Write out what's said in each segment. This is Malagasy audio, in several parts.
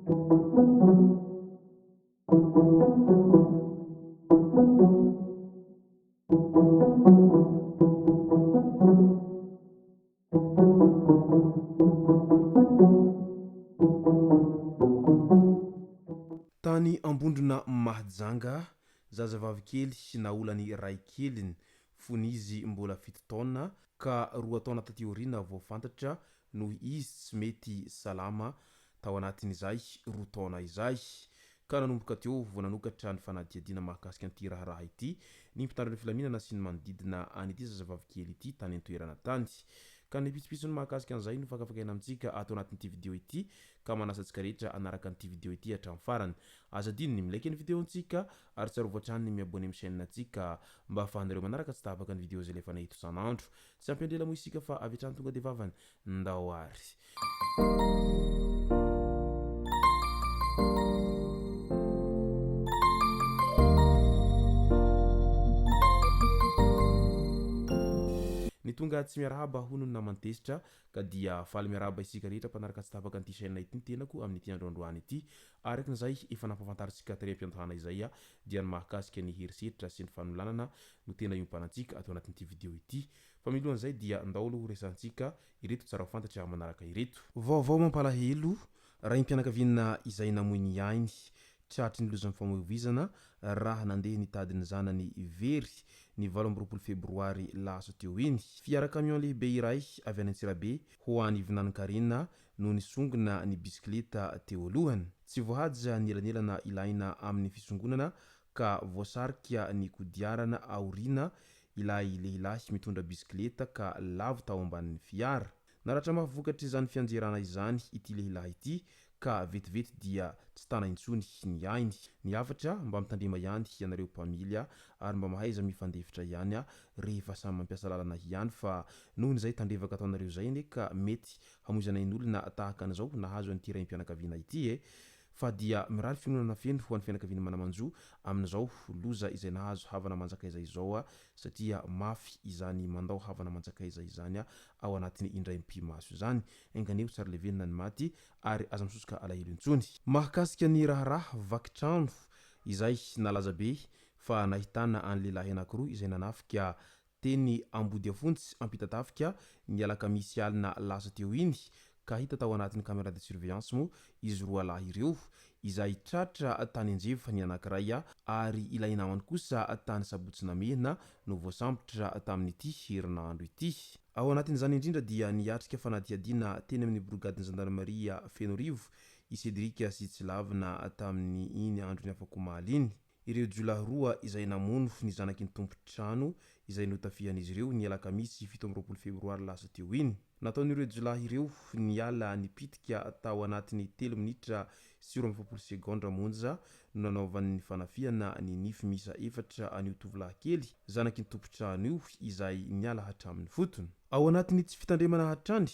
Tany ambondrona Mahajanga, zazavavy kely naolany ray keliny fony izy mbola 7 taona ka 2 taona taty aoriana vao fantatra noho izy tsy mety salama tao anatin'izay 2 taona izay ka nanomboka teo vao nanokatra ny fanadihadiana mahakasika an'ity raharaha ity ny mpitandron'ny filaminana sy ny manodidina an'ity zazavavy kely ity tany an-toerana tany ka ny pitsopitsony mahakasika an'izay no fakafakaina amintsika ato anatin'ity video ity ka manasa antsika rehetra anaraka an'ity video ity hatramin'ny farany azadino ny milaiky ny videontsika ary tsarovatrany ny miabone amin'ny chaîne antsika mba ahafahanareo manaraka tsy tapaka ny video zay lefa nahito sanandro tsy ampendrela moa isika fa avy hatrany tonga de vavany ndao ary ny tonga tsy miarahaba hono namantesitra ka dia faly miarahaba isika rehetra mpanaraka tsy tapaka an'ity chaîne ity ny tenako amin'ity androandroany ity arakin'izay efa nampahafantaritsika taream-piantahana izay dia ny mahakasika ny herisetritra sy ny fanolanana no tena iompanantsika atao anatin'ity video ity fa milohan'izay dia ndao aloha resantsika ireto tsara ho fantatra manaraka ireto vaovao mampalahelo raim-pianakaviana izay namoiny ainy tratry ny lozan'ny famoivizana raha nandeha nitadiny zanany very ny 12 febroary lasa teo iny fiara camion lehibe iray avy any Antsirabe ho any Vinankarina no nisongona ny bisikleta teo alohany tsy voahaja ny elanelana ilaina amin'ny fisongonana ka voasarika ny kodiarana aorina ilay lehilahy mitondra bisikleta ka lavo tao ambanin'ny fiara naratra mafivokatry izany fianjerana izany ity lehilahy ity ka vetivety dia tsy tana intsony ny ainy ny afatra mba mitandrema ihany ianareo pamilia ary mba mahaiza mifandefitra ihany rehefa samy mampiasa lalana ihany fa nohony izay tandrevaka ataonareo zay ane ka mety hamonjana ny olona tahaka an'izao nahazo an'ity raim-pianakaviana ity fa dia mirary fiononana feno ho an'ny fianakaviana manamanjo amin'izao loza izay nahazo havana manjakaiza izao satria mafy izany mandao havana manjakaiza izany ao anatin'ny indraim-pimaso izany enganeo tsara levenina ny maty ary aza misosoka alahelo intsony mahakasika ny raharaha vakitrano izay nalaza be fa nahitana any lehilahy anankiroa izay nanafika teny ambody afontsy ampitatafika ny alakamisy alina lasa teo iny ka hita tao anatin'ny caméra de surveillance mo izy roa lahy ireo izay tratra tany anjefa ny anankiray ary ilay namany kosa tany sabotsina mena no voasambotra tamin'ity herinandro ity ao anatin'izany indrindra dia niatrika fanadihadiana teny amin'ny brogadiny gendarmerie Fenorivo i Cédric Sitsilavina tamin'ny iny andro ny afakomaly iny ireo jolahy roa izay namono ny zanaky ny tompotrano izay notafihan'izy ireo ny alakamisy 17 febroary lasa teo iny nataon'ireo jolahy ireo niala nipitika tao anatin'ny 3 minitra sy 20 segondra monja no nanaovan'ny fanafiana ny nify misa 4 an'io tovolahy kely zanaky ny tompotrano io izay niala hatramin'ny fotony ao anatin'ny tsy fitandremana hatrany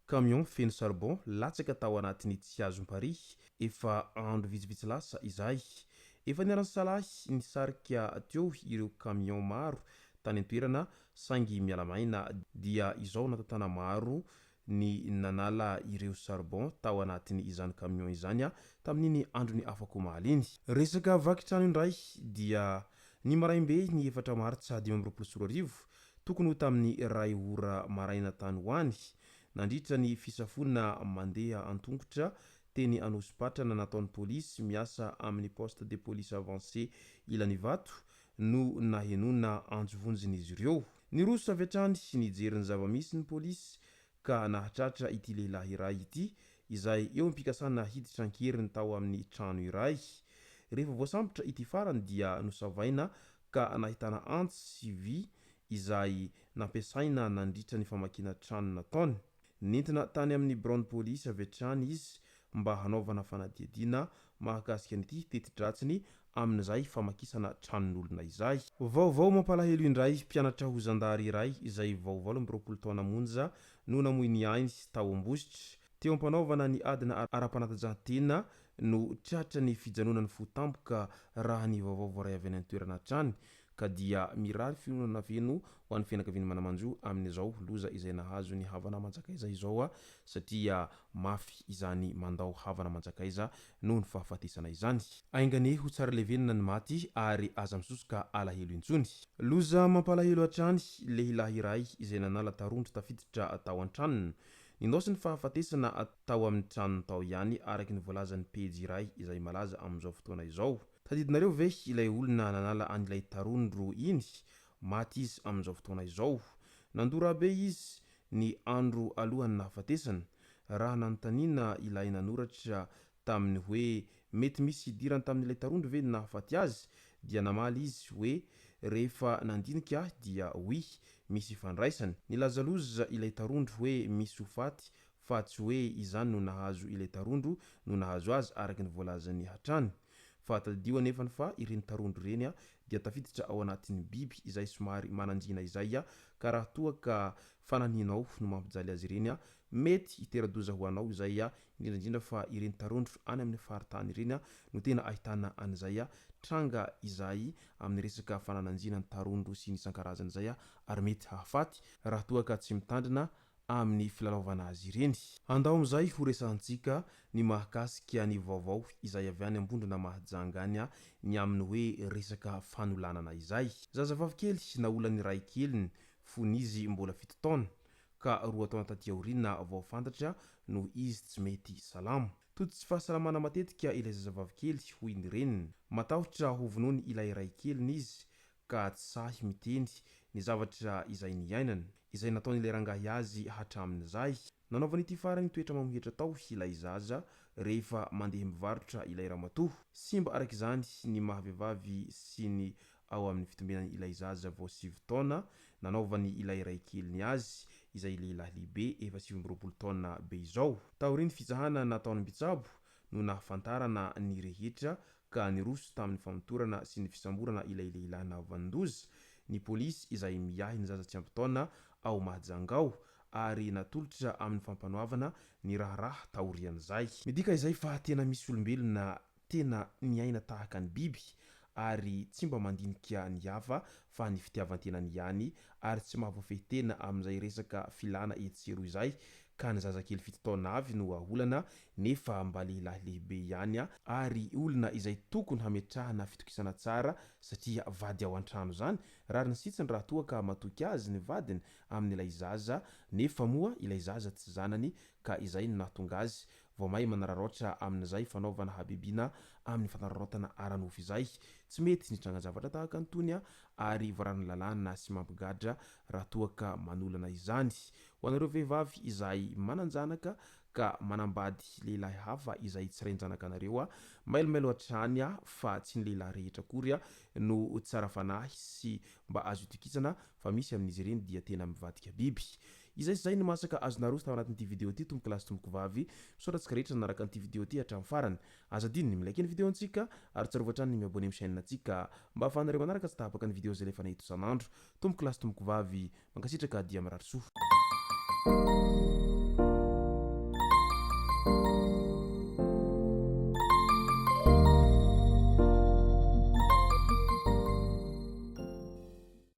camion feno charbon latsaka tao anatin'ny tsy azom-pari efa andro vitsivitsy lasa izay efa niarany salahy nisarika teo ireo camion maro tany an-toerana sangy mialamaina dia izao natatana maro ny nanala ireo charbon tao anatin'ny izany camion izany tamin'iny andro ny afakomaly iny resaka vakitrano indray dia ny maraimbe ny 4 martsa 2024 tokony ho tamin'ny ray ora maraina tany hoany nandritra ny fisafona mandeha antongotra teny anosipatrana nataon'ny polisy miasa amin'ny poste de police avancé Ilanivato no nahenona anjovonjin'izy ireo ny roso aviatrany nijery ny zavamisy ny polisy ka nahatratra ity lehilahy iray ity izay eo ampikasana hiditra ankeriny tao amin'ny trano iray rehefa voasambotra ity farany dia nosavaina ka nahitana antsy vy izay nampiasaina nandritra ny famakina trano nataony nentina tany amin'ny Brown Police aviatrany izy mba hanaovana fanadihadiana mahakasika an'ity teti-dratsiny amin'izay famakisana tranon'olona izay vaovao mampalahelo indray mpianatra ho zandary iray izay vaovao 20 taona monja no namoiny ainy tao ambositra teo ampanaovana ny adina ara-panatanjahantena no tratra ny fijanonan'ny fotampoka raha ny vaovao voaray avy any an-toerana trany ka dia mirary fionana feno ho an'ny fianakaviany manamanjo amin'izao loza izay nahazo ny havana manjakaiza izao a satria mafy izany mandao havana manjakaiza noho ny fahafatesana izany. Aingane ho tsara levenina ny maty ary aza misosoka alahelo intsony. Loza mampalahelo hatrany lehilahy iray izay nanala tarondro tafiditra atao an-tranony. Nindosy ny fahafatesana atao amin'ny tranony tao ihany araky ny voalazan'ny pejy iray izay malaza amin'izao fotoana izao. Tadidinareo ve ilay olona nanala an'ilay tarondro iny? Maty izy amin'izao fotoana izao. Nandora be izy ny andro alohany nahafatesana. Raha nanontaniana ilay nanoratra taminy hoe mety misy idirany tamin'ilay tarondro ve nahafaty azy, dia namaly izy hoe rehefa nandinika ahy dia hoy misy ifandraisany. Nilazaloza ilay tarondro hoe misy ho faty fa tsy hoe izany no nahazo ilay tarondro no nahazo azy araky ny voalazany hatrany. Fa tadidio anefany fa ireny tarondro reny dia tafiditra ao anatin'ny biby izay somary mananjina izay ka raha toa ka fananinao no mampijaly azy ireny mety hitera-doza ho anao izay indrindra fa ireny tarondro any amin'ny faritany ireny no tena ahitana an'izay tranga izay amin'ny resaka fanananjina ny tarondro sy ny isan-karazany izay ary mety hahafaty raha toa ka tsy mitandrina amin'ny filalaovana azy ireny. Andao amin'izay ho resantsika ny mahakasika ny vaovao izay avy any ambondrona mahajanga any ny amin'ny hoe resaka fanolanana izay. Zazavavy kely naolan'ny ray keliny fony izy mbola 7 taona ka 2 taona taty aoriana vao fantatra no izy tsy mety salamo. Tojo tsy fahasalamana matetika ilay zazavavy kely hoy ny reniny. Matahotra ho vonoiny ilay ray keliny izy ka tsy sahy miteny ny zavatra izay niainany izay nataon'ilay rangahy azy hatramin'izay. Nanaovany ity farany toetra mamohetra tao ilay zaza rehefa mandeha mivarotra ilay ramatoa. Simba araka izany ny mahavehivavy sy ny ao amin'ny fitombenany ilay zaza vao 7 taona nanaovany ilay ray keliny azy izay lehilahy lehibe efa 7 taona be izao. Taoriny fizahana nataony mbitsabo no nahafantarana ny rehetra ka niroso tamin'ny famotorana sy ny fisamborana ilay lehilahy navandoza ny polisy izay miahy ny zaza tsy ampy taona ao Mahajangao ary natolotra amin'ny fampanoavana ny raharaha taorian'izay. Midika izay fa tena misy olombelona tena niaina tahaka ny biby ary tsy mba mandinika ny hafa fa ny fitiavan-tenany ihany ary tsy mahavoafehy-tena amin'izay resaka filana etsero izay ka ny zazakely 7 taona avy no aolana nefa mba lehilahy lehibe ihany ary olona izay tokony hametrahana fitokisana tsara satria vady ao an-trano zany rary ny sitsiny raha toa ka matoky azy ny vadiny amin'ilay zaza nefa moa ilay zaza tsy zanany ka izay no nahatonga azy vao mahay manararaotra amin'izay fanaovana habibiana amin'ny fanararaotana aran'ofo izay. Tsy mety nitranga zavatra tahaka antony ary voarano lalàna sy mampigadra raha toa ka manolana izany. Ho anareo vehivavy izay mananjanaka ka manambady lehilahy hafa izay tsy rain-janaka anareo mailomailo hatrany fa tsy ny lehilahy rehetra akory no tsara fanahy sy mba azo itokisana fa misy amin'izy ireny dia tena mivadika biby. Izay sy zay ny masaka azonareo tao anatin'ity video ity tomboko lasy tomboko vavy misaotratsika rehetra nanaraka an'ity video ity hatramin'ny farany. Azadiny ny milaiky ny video antsika ary tsarovatrany ny miabone amin'ny chaîne antsika mba ahafahanareo manaraka tsy tahabaka ny video zay lefa nahito isan'andro. Tomboko lasy tomboko vavy mankasitraka dia marary soa.